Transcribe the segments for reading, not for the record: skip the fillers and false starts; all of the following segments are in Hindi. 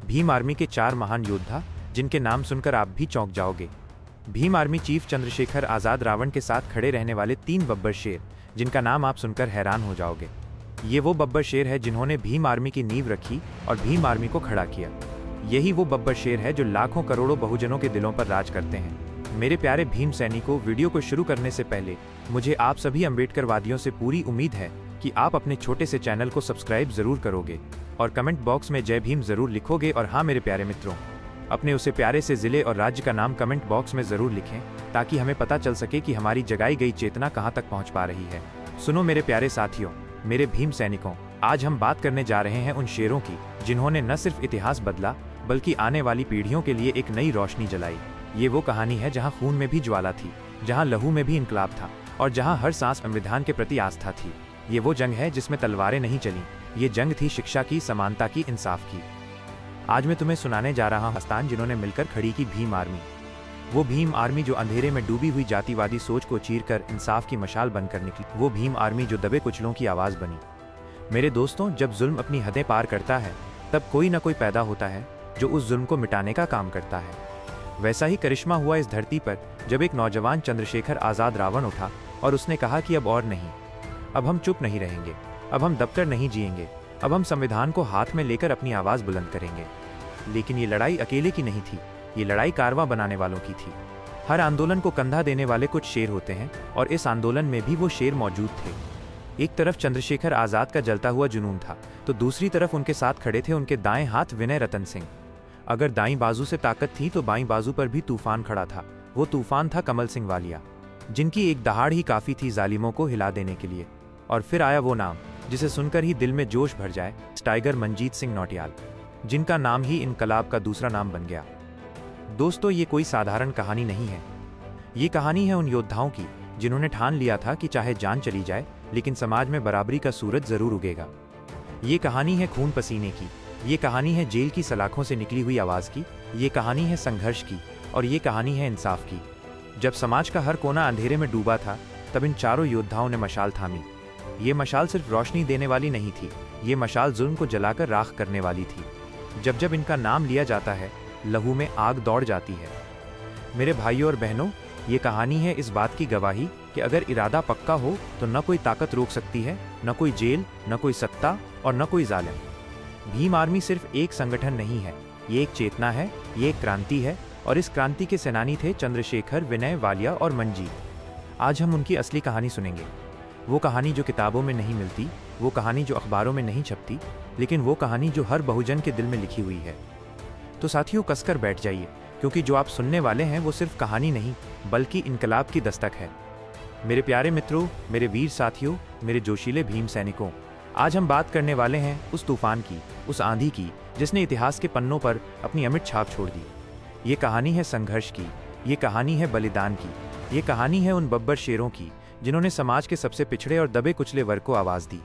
भीम आर्मी के 4 महान योद्धा जिनके नाम सुनकर आप भी चौंक जाओगे। भीम आर्मी चीफ चंद्रशेखर आजाद रावण के साथ खड़े रहने वाले 3 बब्बर शेर जिनका नाम आप सुनकर हैरान हो जाओगे। ये वो बब्बर शेर है जिन्होंने भीम आर्मी की नींव रखी और भीम आर्मी को खड़ा किया। यही वो बब्बर शेर है जो लाखों करोड़ों बहुजनों के दिलों पर राज करते हैं। मेरे प्यारे भीम सैनिकों, वीडियो को शुरू करने से पहले मुझे आप सभी अम्बेडकरवादियों से पूरी उम्मीद है कि आप अपने छोटे से चैनल को सब्सक्राइब जरूर करोगे और कमेंट बॉक्स में जय भीम जरूर लिखोगे। और हाँ मेरे प्यारे मित्रों, अपने उसे प्यारे से जिले और राज्य का नाम कमेंट बॉक्स में जरूर लिखें ताकि हमें पता चल सके कि हमारी जगाई गई चेतना कहां तक पहुंच पा रही है। सुनो मेरे प्यारे साथियों, मेरे भीम सैनिकों, आज हम बात करने जा रहे हैं उन शेरों की जिन्होंने न सिर्फ इतिहास बदला बल्कि आने वाली पीढ़ियों के लिए एक नई रोशनी जलाई। ये वो कहानी है जहां खून में भी ज्वाला थी, जहां लहू में भी इनकलाब था और जहां हर सांस संविधान के प्रति आस्था थी। ये वो जंग है जिसमें तलवारें नहीं चली, ये जंग थी शिक्षा की, समानता की, इंसाफ की। आज मैं तुम्हें सुनाने जा रहा हूं दास्तान जिन्होंने मिलकर खड़ी की भीम आर्मी। वो भीम आर्मी जो अंधेरे में डूबी हुई जातिवादी सोच को चीरकर इंसाफ की मशाल बनकर निकली। वो भीम आर्मी जो दबे कुचलों की आवाज बनी। मेरे दोस्तों, जब जुल्म अपनी हदें पार करता है तब कोई न कोई पैदा होता है जो उस जुल्म को मिटाने का काम करता है। वैसा ही करिश्मा हुआ इस धरती पर जब एक नौजवान चंद्रशेखर आजाद रावण उठा और उसने कहा कि अब और नहीं, अब हम चुप नहीं रहेंगे, अब हम दबकर नहीं जिएंगे, अब हम संविधान को हाथ में लेकर अपनी आवाज बुलंद करेंगे। लेकिन ये लड़ाई अकेले की नहीं थी, ये लड़ाई कारवां बनाने वालों की थी। हर आंदोलन को कंधा देने वाले कुछ शेर होते हैं और इस आंदोलन में भी वो शेर मौजूद थे। एक तरफ चंद्रशेखर आजाद का जलता हुआ जुनून था तो दूसरी तरफ उनके साथ खड़े थे उनके दाएं हाथ विनय रतन सिंह। अगर दाईं बाजू से ताकत थी तो बाईं बाजू पर भी तूफान खड़ा था। वो तूफान था कमल सिंह वालिया, जिनकी एक दहाड़ ही काफी थी जालिमों को हिला देने के लिए। और फिर आया वो नाम जिसे सुनकर ही दिल में जोश भर जाए, टाइगर मनजीत सिंह नौटियाल, जिनका नाम ही इनकलाब का दूसरा नाम बन गया। दोस्तों, ये कोई साधारण कहानी नहीं है। ये कहानी है उन योद्धाओं की जिन्होंने ठान लिया था कि चाहे जान चली जाए लेकिन समाज में बराबरी का सूरज जरूर उगेगा। ये कहानी है खून पसीने की, ये कहानी है जेल की सलाखों से निकली हुई आवाज की, ये कहानी है संघर्ष की और ये कहानी है इंसाफ की। जब समाज का हर कोना अंधेरे में डूबा था तब इन चारों योद्धाओं ने मशाल थामी। ये मशाल सिर्फ रोशनी देने वाली नहीं थी, ये मशाल जुल्म को जलाकर राख करने वाली थी। जब जब इनका नाम लिया जाता है लहू में आग दौड़ जाती है। मेरे भाइयों और बहनों, ये कहानी है इस बात की गवाही कि अगर इरादा पक्का हो तो न कोई ताकत रोक सकती है, न कोई जेल, न कोई सत्ता और न कोई जालिम। भीम आर्मी सिर्फ एक संगठन नहीं है, ये एक चेतना है, ये एक क्रांति है और इस क्रांति के सेनानी थे चंद्रशेखर, विनय, वालिया और मनजीत। आज हम उनकी असली कहानी सुनेंगे। वो कहानी जो किताबों में नहीं मिलती, वो कहानी जो अखबारों में नहीं छपती, लेकिन वो कहानी जो हर बहुजन के दिल में लिखी हुई है। तो साथियों, कसकर बैठ जाइए क्योंकि जो आप सुनने वाले हैं वो सिर्फ कहानी नहीं बल्कि इनकलाब की दस्तक है। मेरे प्यारे मित्रों, मेरे वीर साथियों, मेरे जोशीले भीम सैनिकों, आज हम बात करने वाले हैं उस तूफान की, उस आंधी की जिसने इतिहास के पन्नों पर अपनी अमिट छाप छोड़ दी। ये कहानी है संघर्ष की, ये कहानी है बलिदान की, ये कहानी है उन बब्बर शेरों की जिन्होंने समाज के सबसे पिछड़े और दबे कुचले वर्ग को आवाज दी।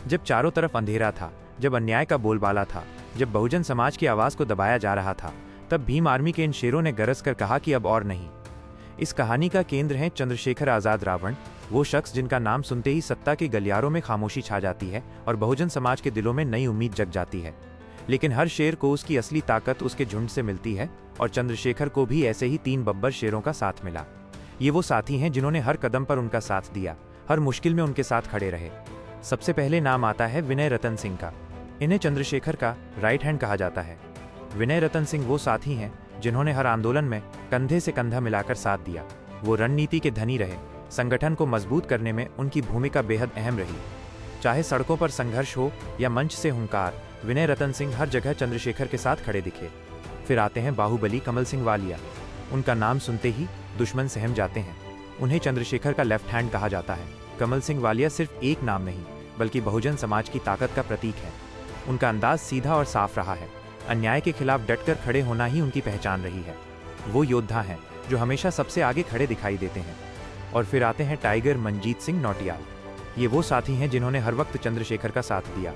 जब चारों तरफ अंधेरा था, जब अन्याय का बोलबाला था, जब बहुजन समाज की आवाज को दबाया जा रहा था, तब भीम आर्मी के इन शेरों ने गरज कर कहा कि अब और नहीं। इस कहानी का केंद्र है चंद्रशेखर आजाद रावण, वो शख्स जिनका नाम सुनते ही सत्ता के गलियारों में खामोशी छा जाती है और बहुजन समाज के दिलों में नई उम्मीद जग जाती है। लेकिन हर शेर को उसकी असली ताकत उसके झुंड से मिलती है और चंद्रशेखर को भी ऐसे ही 3 बब्बर शेरों का साथ मिला। ये वो साथी हैं जिन्होंने हर कदम पर उनका साथ दिया, हर मुश्किल में उनके साथ खड़े रहे। सबसे पहले नाम आता है विनय रतन सिंह का। इन्हें चंद्रशेखर का राइट हैंड कहा जाता है। विनय रतन सिंह वो साथी हैं जिन्होंने हर आंदोलन में कंधे से कंधा मिलाकर साथ दिया। वो रणनीति के धनी रहे, संगठन को मजबूत करने में उनकी भूमिका बेहद अहम रही। चाहे सड़कों पर संघर्ष हो या मंच से हुंकार, विनय रतन सिंह हर जगह चंद्रशेखर के साथ खड़े दिखे। फिर आते हैं बाहुबली कमल सिंह वालिया। उनका नाम सुनते ही दुश्मन सहम जाते हैं। उन्हें चंद्रशेखर का लेफ्ट हैंड कहा जाता है। कमल सिंह वालिया सिर्फ एक नाम नहीं बल्कि बहुजन समाज की ताकत का प्रतीक है। उनका अंदाज सीधा और साफ रहा है, अन्याय के खिलाफ डटकर खड़े होना ही उनकी पहचान रही है। वो योद्धा हैं जो हमेशा सबसे आगे खड़े दिखाई देते हैं। और फिर आते हैं टाइगर मनजीत सिंह नौटियाल। ये वो साथी हैं जिन्होंने हर वक्त चंद्रशेखर का साथ दिया।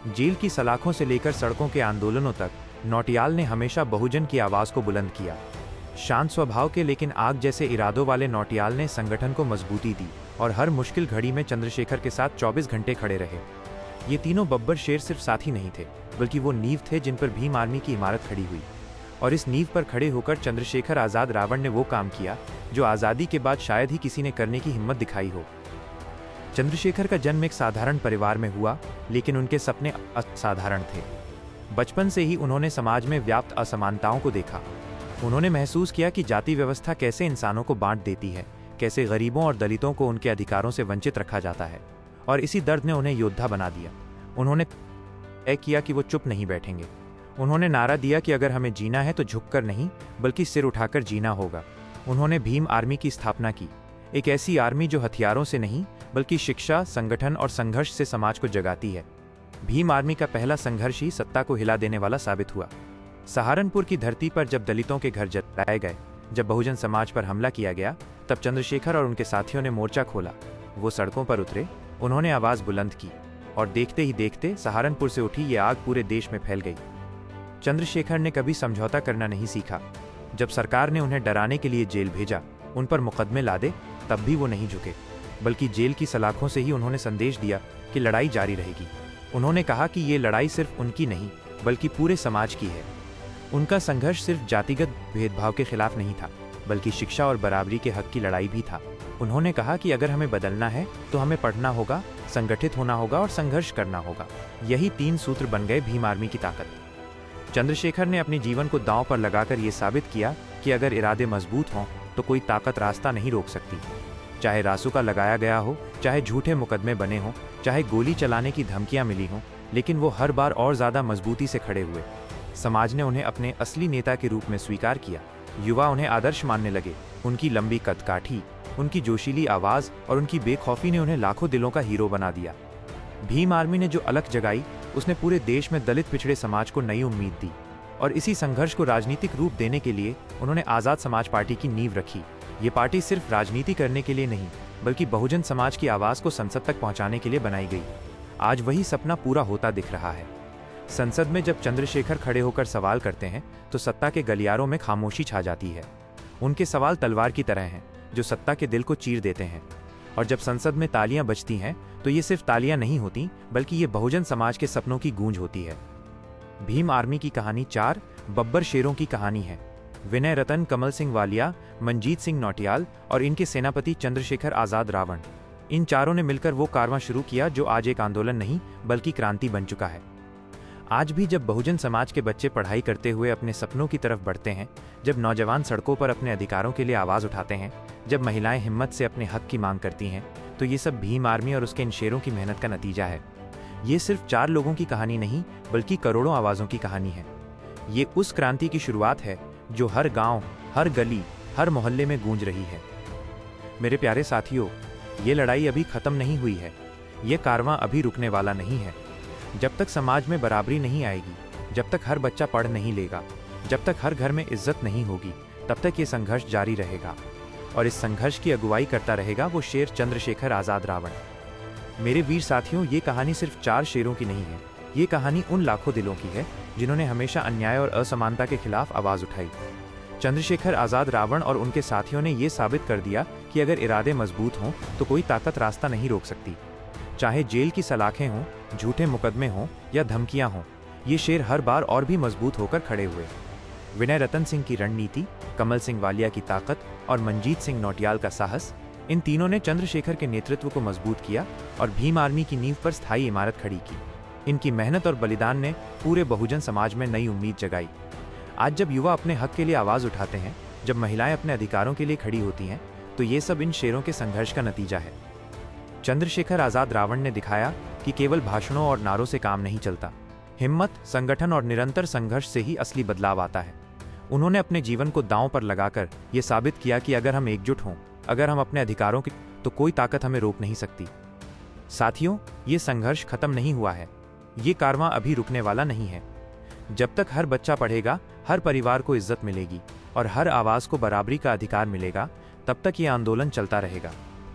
जेल की सलाखों से लेकर सड़कों के आंदोलनों तक नौटियाल ने हमेशा बहुजन की आवाज को बुलंद किया। शांत स्वभाव के लेकिन आग जैसे इरादों वाले नौटियाल ने संगठन को मजबूती दी और हर मुश्किल घड़ी में चंद्रशेखर के साथ 24 घंटे खड़े रहे। ये तीनों बब्बर शेर सिर्फ साथी नहीं थे, बल्कि वो नींव थे जिन पर भीम आर्मी की इमारत खड़ी हुई। और इस नींव पर खड़े होकर चंद्रशेखर आजाद रावण ने वो काम किया जो आज़ादी के बाद शायद ही किसी ने करने की हिम्मत दिखाई हो। चंद्रशेखर का जन्म एक साधारण परिवार में हुआ, लेकिन उनके सपने असाधारण थे। बचपन से ही उन्होंने समाज में व्याप्त असमानताओं को देखा। उन्होंने महसूस किया कि जाति व्यवस्था कैसे इंसानों को बांट देती है, कैसे गरीबों और दलितों को उनके अधिकारों से वंचित रखा जाता है, और इसी दर्द ने उन्हें योद्धा बना दिया। उन्होंने तय किया कि वो चुप नहीं बैठेंगे। उन्होंने नारा दिया कि अगर हमें जीना है तो झुककर नहीं, बल्कि सिर उठाकर जीना होगा। उन्होंने भीम आर्मी की स्थापना की, एक ऐसी आर्मी जो हथियारों से नहीं बल्कि शिक्षा, संगठन और संघर्ष से समाज को जगाती है। भीम आर्मी का पहला संघर्ष ही सत्ता को हिला देने वाला साबित हुआ। सहारनपुर की धरती पर जब दलितों के घर जलाए गए, जब बहुजन समाज पर हमला किया गया, तब चंद्रशेखर और उनके साथियों ने मोर्चा खोला। वो सड़कों पर उतरे, उन्होंने आवाज बुलंद की, और देखते ही देखते सहारनपुर से उठी ये आग पूरे देश में फैल गई। चंद्रशेखर ने कभी समझौता करना नहीं सीखा। जब सरकार ने उन्हें डराने के लिए जेल भेजा, उन पर मुकदमे लादे, तब भी वो नहीं झुके, बल्कि जेल की सलाखों से ही उन्होंने संदेश दिया कि लड़ाई जारी रहेगी। उन्होंने कहा कि ये लड़ाई सिर्फ उनकी नहीं, बल्कि पूरे समाज की है। उनका संघर्ष सिर्फ जातिगत भेदभाव के खिलाफ नहीं था, बल्कि शिक्षा और बराबरी के हक की लड़ाई भी था। उन्होंने कहा कि अगर हमें बदलना है तो हमें पढ़ना होगा, संगठित होना होगा और संघर्ष करना होगा। यही 3 सूत्र बन गए भीम आर्मी की ताकत। चंद्रशेखर ने अपने जीवन को दांव पर लगाकर ये साबित किया कि अगर इरादे मजबूत हों तो कोई ताकत रास्ता नहीं रोक सकती। चाहे रासुका लगाया गया हो, चाहे झूठे मुकदमे बने हों, चाहे गोली चलाने की धमकियां मिली हों, लेकिन वो हर बार और ज्यादा मजबूती से खड़े हुए। समाज ने उन्हें अपने असली नेता के रूप में स्वीकार किया। युवा उन्हें आदर्श मानने लगे। उनकी लंबी कदकाठी, उनकी जोशीली आवाज और उनकी बेखौफी ने उन्हें लाखों दिलों का हीरो बना दिया। भीम आर्मी ने जो अलख जगाई, उसने पूरे देश में दलित पिछड़े समाज को नई उम्मीद दी, और इसी संघर्ष को राजनीतिक रूप देने के लिए उन्होंने आजाद समाज पार्टी की नींव रखी। ये पार्टी सिर्फ राजनीति करने के लिए नहीं, बल्कि बहुजन समाज की आवाज को संसद तक पहुंचाने के लिए बनाई गई। आज वही सपना पूरा होता दिख रहा है। संसद में जब चंद्रशेखर खड़े होकर सवाल करते हैं तो सत्ता के गलियारों में खामोशी छा जाती है। उनके सवाल तलवार की तरह हैं, जो सत्ता के दिल को चीर देते हैं। और जब संसद में तालियां बजती हैं तो ये सिर्फ तालियां नहीं होती, बल्कि ये बहुजन समाज के सपनों की गूंज होती है। भीम आर्मी की कहानी 4 बब्बर शेरों की कहानी है। विनय रतन, कमल सिंह वालिया, मंजीत सिंह नौटियाल और इनके सेनापति चंद्रशेखर आजाद रावण, इन चारों ने मिलकर वो कारवां शुरू किया जो आज एक आंदोलन नहीं बल्कि क्रांति बन चुका है। आज भी जब बहुजन समाज के बच्चे पढ़ाई करते हुए अपने सपनों की तरफ बढ़ते हैं, जब नौजवान सड़कों पर अपने अधिकारों के लिए आवाज उठाते हैं, जब महिलाएं हिम्मत से अपने हक की मांग करती हैं, तो ये सब भीम आर्मी और उसके इन शेरों की मेहनत का नतीजा है। ये सिर्फ 4 लोगों की कहानी नहीं, बल्कि करोड़ों आवाजों की कहानी है। ये उस क्रांति की शुरुआत है जो हर गांव, हर गली, हर मोहल्ले में गूंज रही है। मेरे प्यारे साथियों, ये लड़ाई अभी खत्म नहीं हुई है। ये कारवां अभी रुकने वाला नहीं है। जब तक समाज में बराबरी नहीं आएगी, जब तक हर बच्चा पढ़ नहीं लेगा, जब तक हर घर में इज्जत नहीं होगी, तब तक ये संघर्ष जारी रहेगा। और इस संघर्ष की अगुवाई करता रहेगा वो शेर चंद्रशेखर आजाद रावण। मेरे वीर साथियों, ये कहानी सिर्फ 4 शेरों की नहीं है। ये कहानी उन लाखों दिलों की है जिन्होंने हमेशा अन्याय और असमानता के खिलाफ आवाज उठाई। चंद्रशेखर आजाद रावण और उनके साथियों ने ये साबित कर दिया कि अगर इरादे मजबूत हों तो कोई ताकत रास्ता नहीं रोक सकती। चाहे जेल की सलाखें हों, झूठे मुकदमे हों या धमकियां हों, ये शेर हर बार और भी मजबूत होकर खड़े हुए। विनय रतन सिंह की रणनीति, कमल सिंह वालिया की ताकत और मंजीत सिंह नौटियाल का साहस, इन तीनों ने चंद्रशेखर के नेतृत्व को मजबूत किया और भीम आर्मी की नींव पर स्थायी इमारत खड़ी की। इनकी मेहनत और बलिदान ने पूरे बहुजन समाज में नई उम्मीद जगाई। आज जब युवा अपने हक के लिए आवाज उठाते हैं, जब महिलाएं अपने अधिकारों के लिए खड़ी होती हैं, तो ये सब इन शेरों के संघर्ष का नतीजा है। चंद्रशेखर आजाद रावण ने दिखाया कि केवल भाषणों और नारों से काम नहीं चलता। हिम्मत, संगठन और निरंतर संघर्ष से ही असली बदलाव आता है। उन्होंने अपने जीवन को दांव पर लगाकर ये साबित किया कि अगर हम एकजुट हों, अगर हम अपने अधिकारों की, तो कोई ताकत हमें रोक नहीं सकती। साथियों, ये संघर्ष खत्म नहीं हुआ है। ये कारवां अभी रुकने वाला नहीं है। जब तक हर बच्चा पढ़ेगा, हर परिवार को इज्जत मिलेगी और हर आवाज को बराबरी का अधिकार मिलेगा, तब तक ये आंदोलन चलता रहेगा।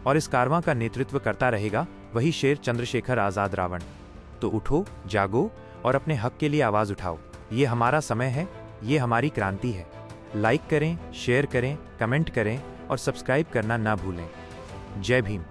और इस कारवां का नेतृत्व करता रहेगा वही शेर चंद्रशेखर आजाद रावण। तो उठो, जागो और अपने हक के लिए आवाज उठाओ। ये हमारा समय है, ये हमारी क्रांति है। लाइक करें, शेयर करें, कमेंट करें और सब्सक्राइब करना ना भूलें। जय भीम।